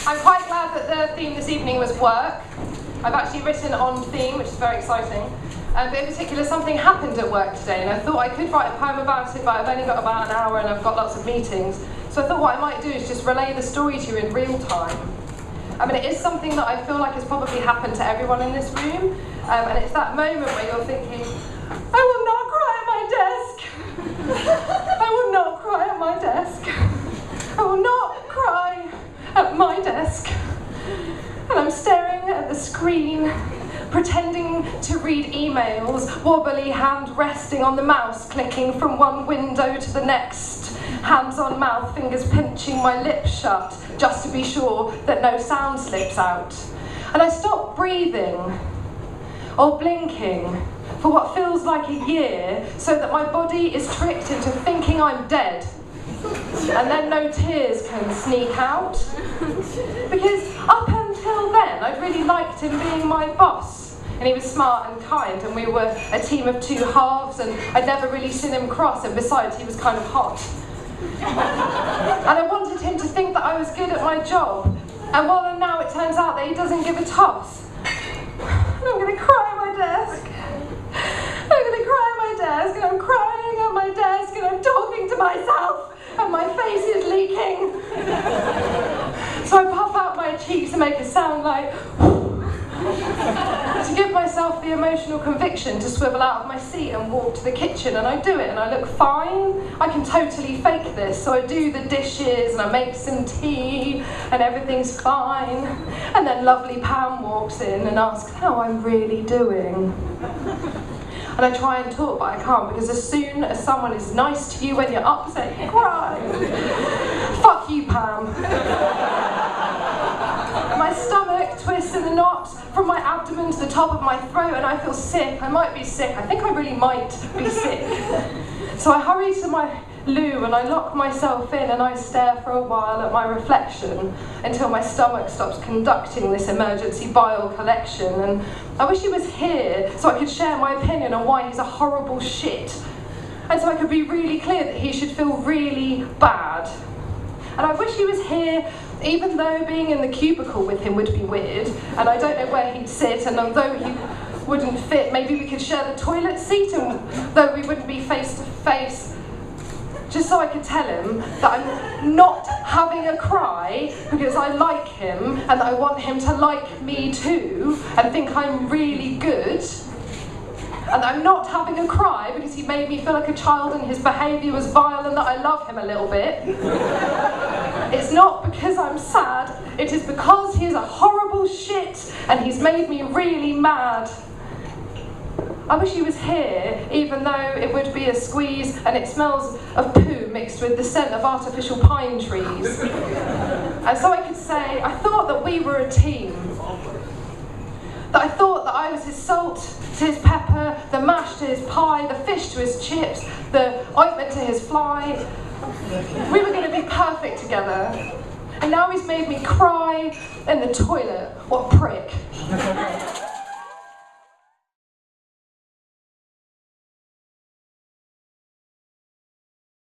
I'm quite glad that the theme this evening was work. I've actually written on theme, which is very exciting. But in particular, something happened at work today, and I thought I could write a poem about it, but I've only got about an hour and I've got lots of meetings. So I thought what I might do is just relay the story to you in real time. I mean, it is something that I feel like has probably happened to everyone in this room, and it's that moment where you're thinking, I will not cry at my desk. I will not cry at my desk. I will not cry at my desk. And I'm staring at the screen, pretending to read emails, wobbly hand resting on the mouse, clicking from one window to the next, hands on mouth, fingers pinching my lips shut, just to be sure that no sound slips out. And I stop breathing or blinking for what feels like a year, so that my body is tricked into thinking I'm dead. And then no tears can sneak out. Because up until then, I'd really liked him being my boss. And he was smart and kind, and we were a team of two halves, and I'd never really seen him cross, and besides, he was kind of hot. And I wanted him to think that I was good at my job. And well, now it turns out that he doesn't give a toss. I'm going to cry at my desk. I'm going to cry at my desk, and I'm crying at my desk, and I'm talking to myself, and my face is leaking. So I puff out my cheeks and make a sound like to give myself the emotional conviction to swivel out of my seat and walk to the kitchen, and I do it, and I look fine. I can totally fake this, so I do the dishes and I make some tea and everything's fine. And then lovely Pam walks in and asks how I'm really doing. And I try and talk, but I can't, because as soon as someone is nice to you when you're upset, you cry. Fuck you, Pam. My stomach twists in a knot from my abdomen to the top of my throat, and I feel sick. I might be sick. I think I really might be sick. So I hurry to my loo and I lock myself in, and I stare for a while at my reflection until my stomach stops conducting this emergency bile collection. And I wish he was here so I could share my opinion on why he's a horrible shit, and so I could be really clear that he should feel really bad. And I wish he was here, even though being in the cubicle with him would be weird, and I don't know where he'd sit, and although he wouldn't fit, maybe we could share the toilet seat, and though we wouldn't be face to face, just so I could tell him that I'm not having a cry because I like him, and that I want him to like me too and think I'm really good. And I'm not having a cry because he made me feel like a child and his behaviour was vile, and that I love him a little bit. It's not because I'm sad, it is because he is a horrible shit and he's made me really mad. I wish he was here, even though it would be a squeeze and it smells of poo mixed with the scent of artificial pine trees. And so I could say, I thought that we were a team. That I thought that I was his salt to his pepper, the mash to his pie, the fish to his chips, the ointment to his fly. We were going to be perfect together. And now he's made me cry in the toilet. What a prick.